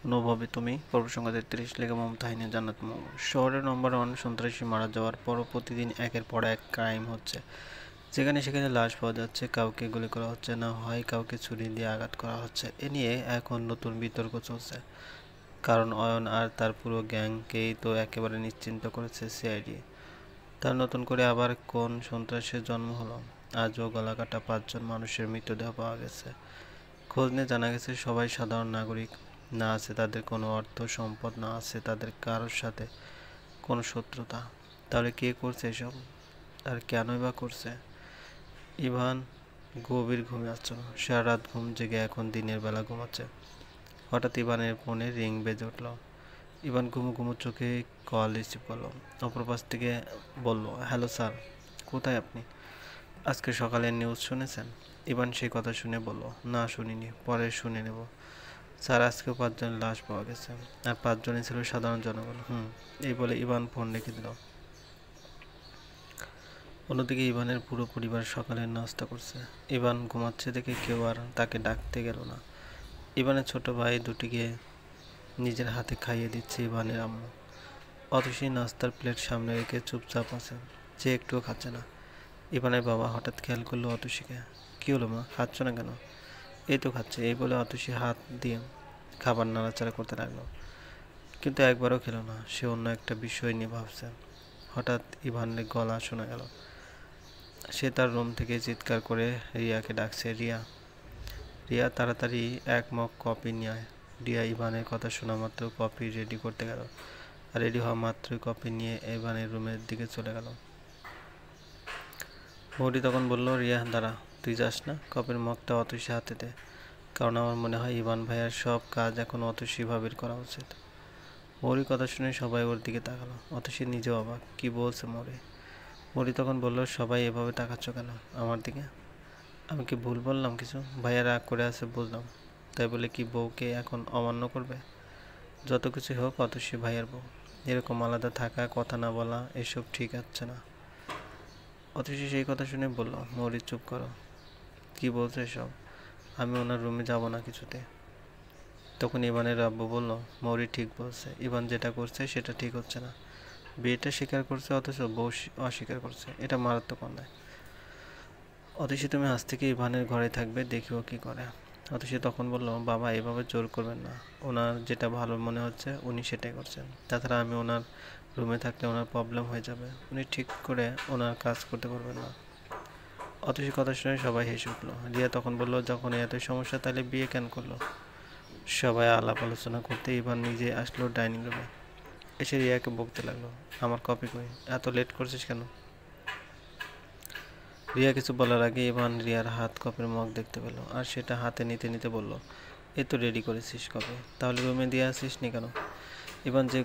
অনুভবে তুমি পর্ব সংখ্যা ৩৩ লেখা মমতা হাইনে জান্নাত মম। শহরের নম্বর 1 সন্ত্রাসী মারা যাওয়ার পরও প্রতিদিন একের পর এক ক্রাইম হচ্ছে, যেখানে সেখানে লাশ পাওয়া যাচ্ছে, কাউকে গুলি করা হচ্ছে, না হয় কাউকে ছুরি দিয়ে আঘাত করা হচ্ছে। এ নিয়ে এখন নতুন বিতর্ক চলছে, কারণ অয়ন আর তার পুরো গ্যাংকেই তো একেবারে নিশ্চিন্ত করেছে সিআইডি। তার নতুন করে আবার কোন সন্ত্রাসের জন্ম হলো? আজও গলাকাটা 5 জন মানুষের মৃতদেহ পাওয়া গেছে। খোঁজ নিয়ে জানা গেছে সবাই সাধারণ নাগরিক, না আছে তাদের কোনো অর্থ সম্পদ, না আছে তাদের কারোর সাথে কোনো শত্রুতা। তাহলে কে করছে এসব, আর কেনই বা করছে? ইভান গভীর ঘুমে আসছিল। সারা রাত ঘুম জেগে এখন দিনের বেলা ঘুমাচ্ছে। হঠাৎ ইভানের ফোনে রিং বেজে উঠল। ইভান ঘুমু ঘুমু চোখে কল রিসিভ করলো। অপর পাশ থেকে বলল, হ্যালো স্যার, কোথায় আপনি? আজকে সকালের নিউজ শুনেছেন? ইভান সেই কথা শুনে বলল, না শুনিনি, পরে শুনে নেব। স্যার, আজকেও 5 জনের লাশ পাওয়া গেছে, আর 5 জনই ছিল সাধারণ জনগণ। এই বলে ইভান ফোন রেখে দিল। অন্যদিকে ইভানের পুরো পরিবার সকালের নাস্তা করছে। ইভান ঘুমাচ্ছে দেখে কেউ আর তাকে ডাকতে গেল না। ইভানের ছোট ভাই দুটিকে নিজের হাতে খাইয়ে দিচ্ছে ইভানের আম্মু। অতসী নাস্তার প্লেট সামনে রেখে চুপচাপ আছে, যে একটুও খাচ্ছে না। ইভানের বাবা হঠাৎ খেয়াল করলো অতসীকে। কি হলো মা, খাচ্ছ না কেন? এই তো খাচ্ছে, এই বলে অতসী হাত দিয়ে খাবার নাড়াচাড়া করতে লাগলো, কিন্তু একবারও খেলো না। সে অন্য একটা বিষয় নিয়ে ভাবছে। হঠাৎ ইভানের গলা শোনা গেল। সে তার রুম থেকে চিৎকার করে রিয়াকে ডাকছে, রিয়া, রিয়া, তাড়াতাড়ি এক মগ কফি নিয়ে আয়। রিয়া ইভানের কথা শোনা মাত্র কফি রেডি করতে গেল, আর রেডি হওয়া মাত্রই কফি নিয়ে ইভানের রুমের দিকে চলে গেল। মৌরি তখন বলল, রিয়া দাঁড়া, তুই যাস না, কফির মগটা অতসী হাতে দে, কারণ আমার মনে হয় ইভান ভাইয়ার সব কাজ এখন অতসী ভাবির করা উচিত। মৌরির কথা শুনে সবাই ওর দিকে তাকালো। অতসী নিজেও অবাক, কি বলছে মৌরি? মৌরি তখন বলল, সবাই এভাবে তাকাচ্ছ কেন আমার দিকে? আমি কি ভুল বললাম কিছু? ভাইয়া রাগ করে আছে বুঝলাম, তাই বলে কি বউকে এখন অমান্য করবে? যত কিছু হোক অতসী ভাইয়ার বউ, এরকম আলাদা থাকা, কথা না বলা, এসব ঠিক আছে না। অতসী সেই কথা শুনে বলল, মৌরি চুপ করো, কি বলছো এসব? আমি ওনার রুমে যাব না কিছুতে। তখন ইভানের আব্বু বলল, মৌরি ঠিক বলছে, ইভান যেটা করছে সেটা ঠিক হচ্ছে না। বিয়েটা স্বীকার করছে অথচ বউ অস্বীকার করছে, এটা মারাত্মক অন্যায়। অতসী, তুমি আজ থেকে ইভানের ঘরে থাকবে, দেখিও কি করে। অতসী তখন বলল, বাবা এভাবে জোর করবেন না, ওনার যেটা ভালো মনে হচ্ছে উনি সেটাই করছেন। তাছাড়া আমি ওনার রুমে থাকলে ওনার প্রবলেম হয়ে যাবে, উনি ঠিক করে ওনার কাজ করতে পারবেন না। অতসীর কথা শুনে সবাই হেসে উঠলো। রিয়া তখন বলল, যখন এতই সমস্যা তাহলে বিয়ে কেন করলো? সবাই আলাপ আলোচনা করতে ইভান নিজে আসলো ডাইনিং রুমে। এসে রিয়াকে বকতে লাগলো, আমার কপি কই, এত লেট করছিস কেন? রিয়া কিছু বলার আগে ইভান রিয়ার হাত কপের মগ দেখতে পেল, আর সেটা হাতে নিতে নিতে বলল, এই তো রেডি করেছিস কপি, তাহলে রুমে দিয়ে আসিস নি কেন? ইভান যে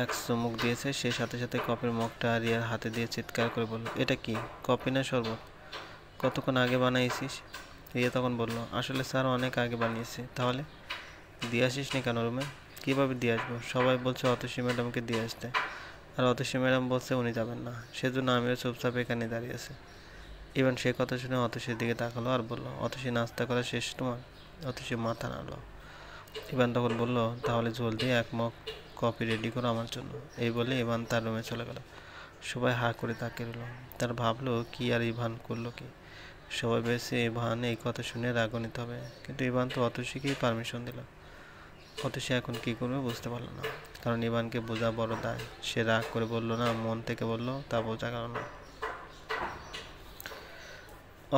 এক চুমুক দিয়েছে, সে সাথে সাথে কপের মগটা রিয়ার হাতে দিয়ে চিৎকার করে বলল, এটা কি, কপি না শরবত? কতক্ষণ আগে বানাইছিস? রিয়া তখন বলল, আসলে স্যার অনেক আগে বানিয়েছি। তাহলে দিয়ে আসিস নি কেন রুমে? কীভাবে দিয়ে আসবো, সবাই বলছে অতসী ম্যাডামকে দিয়ে আসতে, আর অতসী ম্যাডাম বলছে উনি যাবেন না, সেজন্য আমিও চুপচাপ এখানে দাঁড়িয়ে আছি। ইভান সে কথা শুনে অতসীর দিকে তাকালো আর বলল, অতসী, নাস্তা করা শেষ তোমার? অতসী মাথা নাড়ল। ইভান তখন বলল, তাহলে জলদি এক মগ কফি রেডি করো আমার জন্য। এই বলে ইভান তার রুমে চলে গেল। সবাই হা করে তাকিয়ে রইল। তার ভাবলো, কি আর ইভান করলো কি? সবাই ভেবেছে ইভান এই কথা শুনে রাগান্বিত হবে, কিন্তু ইভান তো অতসীকেই পারমিশন দিল। অতসী এখন কি করবে বুঝতে পারলো না, কারণ ইভানকে বোঝা বড় দায়। সে রাগ করে বলল না, মন থেকে বলল, তা বোঝা গেল না।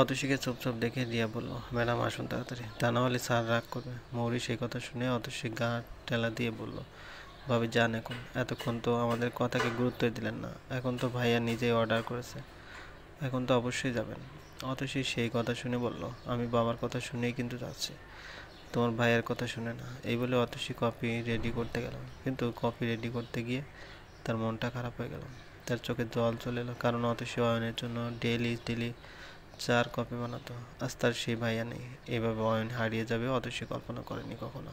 অতসীকে চুপচাপ দেখে রিয়া বলল, ম্যাডাম আসুন তাড়াতাড়ি, তা না হলে স্যার রাগ করবে। মৌরি সেই কথা শুনে অতসী গা টেলা দিয়ে বলল, ভাবি যান এখন, এতক্ষণ তো আমাদের কথাকে গুরুত্বই দিলেন না, এখন তো ভাইয়া নিজেই অর্ডার করেছে, এখন তো অবশ্যই যাবেন। অতসী সেই কথা শুনে বলল, আমি বাবার কথা শুনেই কিন্তু যাচ্ছি, তোমার ভাইয়ের কথা শুনে না। এই বলে অতসী কফি রেডি করতে গেল, কিন্তু কফি রেডি করতে গিয়ে তার মনটা খারাপ হয়ে গেল। তার চোখে জল চলে এলো, কারণ অতসী অয়নের জন্য ডেলি ডেলি 4 কপি বানাতো। আজ তার সেই ভাইয়া নেই, এভাবে অয়ন হারিয়ে যাবে অতসী কল্পনা করেনি কখনো।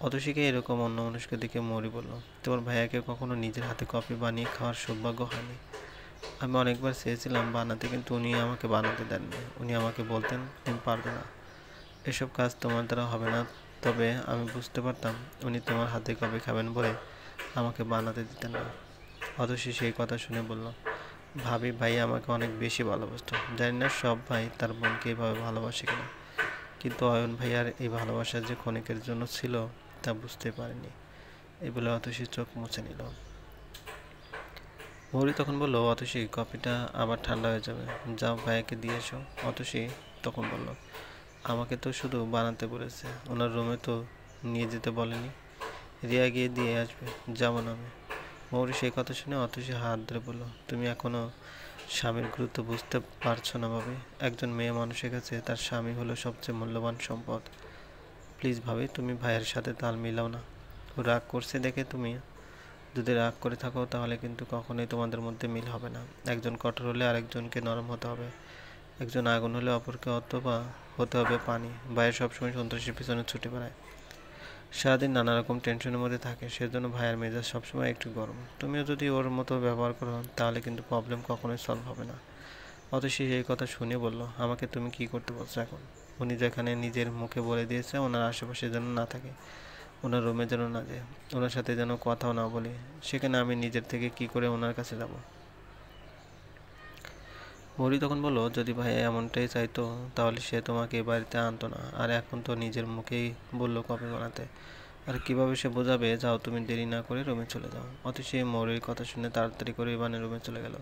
অতসীকে এরকম অন্যমনস্ক দেখে মৌরি বলল, তোমার ভাইয়াকে কখনো নিজের হাতে কফি বানিয়ে খাওয়ার সৌভাগ্য হয়নি? আমি অনেকবার চেয়েছিলাম বানাতে, কিন্তু উনি আমাকে বানাতে দেননি। উনি আমাকে বলতেন, তুমি পারবে না, এসব কাজ তোমার দ্বারা হবে না, তবে আমি বুঝতে পারতাম উনি তোমার হাতে কফি খাবেন বলে আমাকে বানাতে দিতেন না। অতসী সেই কথা শুনে বলল, ভাবি ভাই আমাকে অনেক বেশি ভালোবাসতো। জানি না সব ভাই তার বোনকে এভাবে ভালোবাসে কিনা, কিন্তু অয়ন ভাইয়ার এই ভালোবাসা যে ক্ষণিকের জন্য ছিল তা বুঝতে পারিনি। এই বলে অতসী চোখ মুছে নিল। মৌরি তখন বলল, অতসী কফিটা আবার ঠান্ডা হয়ে যাবে, যাও ভাইয়াকে দিয়ে এসো। অতসী তখন বলল, আমাকে তো শুধু বানাতে বলেছে, ওনার রুমে তো নিয়ে যেতে বলেনি। রিয়া গিয়ে দিয়ে আসবে, যাবো না আমি। মৌরি সেই কথা শুনে অতসী হাত ধরে বলল, তুমি এখনো স্বামীর গুরুত্ব বুঝতে পারছো না ভাবি। একজন মেয়ে মানুষের কাছে তার স্বামী হলো সবচেয়ে মূল্যবান সম্পদ। প্লিজ ভাবি, তুমি ভাইয়ের সাথে তাল মিলাও না। ও রাগ করছে দেখে তুমি যদি রাগ করে থাকো তাহলে কিন্তু কখনোই তোমাদের মধ্যে মিল হবে না। একজন কঠোর হলে আরেকজনকে নরম হতে হবে, একজন আগুন হলে অপরকে অথবা হতে হবে পানি। ভাইয়ের সবসময় সন্ত্রাসীর পিছনে ছুটে বেড়ায়, সারাদিন নানা রকম টেনশনের মধ্যে থাকে, সেজন্য ভাইয়ের মেজাজ সবসময় একটু গরম। তুমিও যদি ওর মতো ব্যবহার করো তাহলে কিন্তু প্রবলেম কখনোই সলভ হবে না। অতসী এই কথা শুনে বলল, আমাকে তুমি কি করতে বলছো এখন? উনি যেখানে নিজের মুখে বলে দিয়েছে ওনার আশেপাশে যেন না থাকে, ওনার রুমে যেন না যায়, ওনার সাথে যেন কথাও না বলি, সেখানে আমি নিজের থেকে কি করে ওনার কাছে যাব? মৌরি তখন বলল, যদি ভাইয়া এমনটাই চাইতো তাহলে সে তোমাকে এ বাড়িতে আনতো না, আর এখন তো নিজের মুখেই বললো কফি বানাতে। আর কিভাবে সে বোঝাবে? যাও তুমি দেরি না করে রুমে চলে যাও। অতসী মৌরির কথা শুনে তাড়াতাড়ি করে ইভানের রুমে চলে গেল।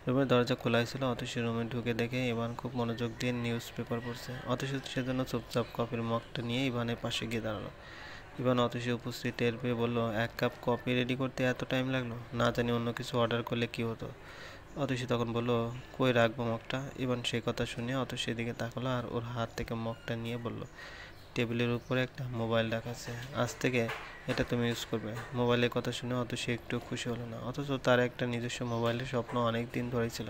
রুমের দরজা খোলাই ছিল। অতসী রুমে ঢুকে দেখে ইভান খুব মনোযোগ দিয়ে নিউজ পেপার পড়ছে। অতসী সেজন্য চুপচাপ কফির মগটা নিয়ে ইভানের পাশে গিয়ে দাঁড়ালো। ইভান অতসী উপস্থিত টের পেয়ে বলল, এক কাপ কফি রেডি করতে এত টাইম লাগলো? না জানি অন্য কিছু অর্ডার করলে কি হতো। অতসী তখন বলল, কই রাখবো মগটা? ইভান সেই কথা শুনে অতসীর দিকে তাকালো আর ওর হাত থেকে মগটা নিয়ে বলল, টেবিলের উপরে একটা মোবাইল রাখা আছে, আজ থেকে এটা তুমি ইউজ করবে। মোবাইলের কথা শুনে অতসী একটু খুশি হলো না, অথচ তার একটা নিজস্ব মোবাইলের স্বপ্ন অনেক দিন ধরেই ছিল।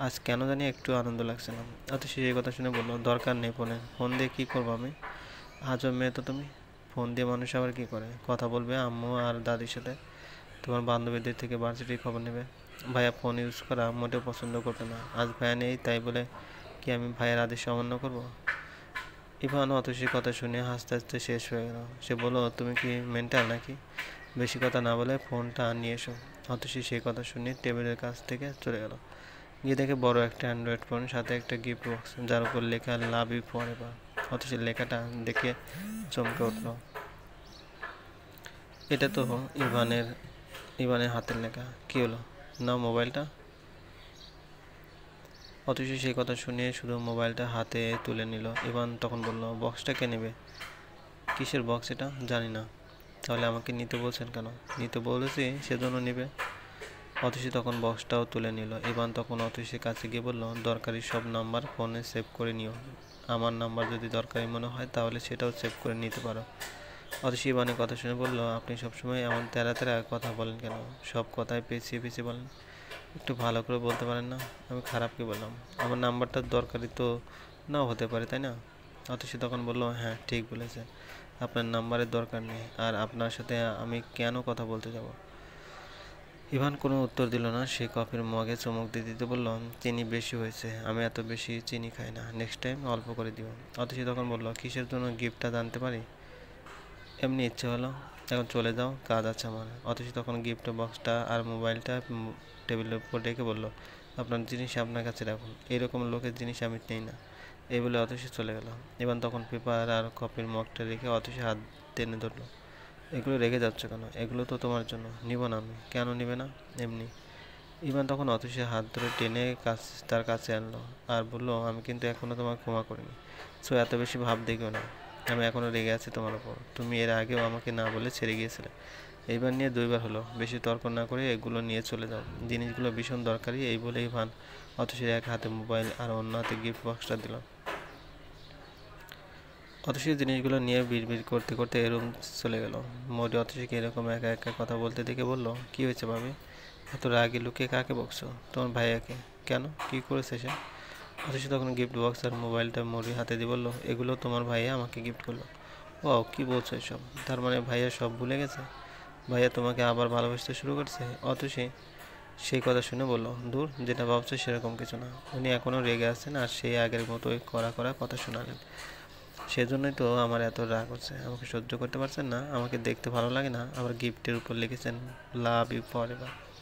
আজ কেন জানি একটু আনন্দ লাগছে না। অতসী এই কথা শুনে বলল, দরকার নেই ফোনের, ফোন দিয়ে কী করবো আমি? আজব মেয়ে তো তুমি। ফোন দিয়ে মানুষ আবার কী করে? কথা বলবে আম্মু আর দাদির সাথে, তোমার বান্ধবীদের থেকে ভার্সিটির খবর নেবে। ভাইয়া ফোন ইউজ করা মোটেও পছন্দ করতো না, আজ ভাইয়া নেই তাই বলে কি আমি ভাইয়ের আদেশ অমান্য করবো? ইভান অতসীর কথা শুনে হাসতে হাসতে শেষ হয়ে গেল। সে বলল, তুমি কি মেন্টাল নাকি? বেশি কথা না বলে ফোনটা নিয়ে এসো। অতসী সেই কথা শুনে টেবিলের কাছ থেকে চলে গেল। গিয়ে দেখে বড় একটা অ্যান্ড্রয়েড ফোন, সাথে একটা গিফট বক্স যার উপর লেখা লাভ ইউ ফর এভার। অতসীর লেখাটা দেখে চমকে উঠল। এটা তো ইভানের ইভানের হাতের লেখা। কি হলো, নাও মোবাইলটা। অতসী সেই কথা শুনে শুধু মোবাইলটা হাতে তুলে নিল। ইভান তখন বলল, বক্সটা কে নেবে? কিসের বক্স এটা? জানি না। তাহলে আমাকে নিতে বলছেন কেন? নিতে বলেছি সেজন্য নেবে। অতসী তখন বক্সটাও তুলে নিল। ইভান তখন অতসীর কাছে গিয়ে বলল, দরকারি সব নাম্বার ফোনে সেভ করে নিও, আমার নাম্বার যদি দরকারি মনে হয় তাহলে সেটাও সেভ করে নিতে পারো। অতসী ইভানের কথা শুনে বলল, আপনি সবসময় এমন তেরা তেরা কথা বলেন কেন? সব কথায় পেঁচিয়ে পেঁচিয়ে বলেন, একটু ভালো করে বলতে পারেন না? আমি খারাপ কি বললাম? আমার নাম্বারটা দরকারি তো নাও হতে পারে, তাই না? অতসী তখন বলল, হ্যাঁ ঠিক বলেছেন, আপনার নাম্বারের দরকার নেই, আর আপনার সাথে আমি কেন কথা বলতে যাব? ইভান কোনো উত্তর দিল না। সে কফির মগে চুমুক দিতে দিতে বলল, চিনি বেশি হয়েছে, আমি এত বেশি চিনি খাই না, নেক্সট টাইম অল্প করে দিও। অতসী তখন বলল, কিসের জন্য গিফটটা জানতে পারি? এমনি ইচ্ছে হলো, এখন চলে যাও, কাজ আছে আমার। অতসী তখন গিফট বক্সটা আর মোবাইলটা টেবিলের উপর রেখে বলল, আপনার জিনিস আপনার কাছে রাখুন, এইরকম লোকের জিনিস আমি নেই না। এই বলে অতসী চলে গেল। ইভান তখন পেপার আর কফির মগটা রেখে অতসী হাত টেনে ধরলো। এগুলো রেখে যাচ্ছ কেন? এগুলো তো তোমার জন্য। নিব না আমি। কেন নিবে না? এমনি। ইভান তখন অতসীর হাত ধরে টেনে তার কাছে আনলো আর বলল, আমি কিন্তু এখনো তোমাকে ক্ষমা করিনি, সো এত বেশি ভাব দেখিও না। আমি এখনো রেগে আছি তোমার উপর। তুমি এর আগেও আমাকে না বলে ছেড়ে গিয়েছিলে। এইবার নিয়ে দুইবার হলো, বেশি তর্ক না করে এগুলো নিয়ে চলে যাও। জিনিসগুলো ভীষণ দরকারি। এই বলে ইভান অতসীর এক হাতে মোবাইল আর অন্য হাতে গিফট বক্সটা দিল। অতসী জিনিসগুলো নিয়ে বিড়বিড় করতে করতে রুম চলে গেল। মৌরি অতসীকে এরকম একা একা কথা বলতে দেখে বলল, কি হয়েছে ভাবি? এত রাগে লুকিয়ে কাকে বকছো? তোমার ভাইয়াকে। কেন, কি করেছে সে? অতসী তখন গিফট বক্স আর মোবাইলটা মৌরির হাতে দিয়ে বলল, এগুলো তোমার ভাইয়া আমাকে গিফট করলো। ও কি বলছো এসব? তার মানে ভাইয়া সব ভুলে গেছে? ভাইয়া তোমাকে আবার ভালোবাসতে শুরু করছে? অতসী সেই কথা শুনে বলল, দূর, যেটা ভাবছো সেরকম কিছু না। উনি এখনও রেগে আছেন আর সেই আগের মতোই কড়া কড়া কথা শোনালেন। সেজন্যই তো আমার এত রাগ হচ্ছে। আমাকে সহ্য করতে পারছেন না, আমাকে দেখতে ভালো লাগে না, আবার গিফটের উপর লিখেছেন লাভ ইউ ফরএভার।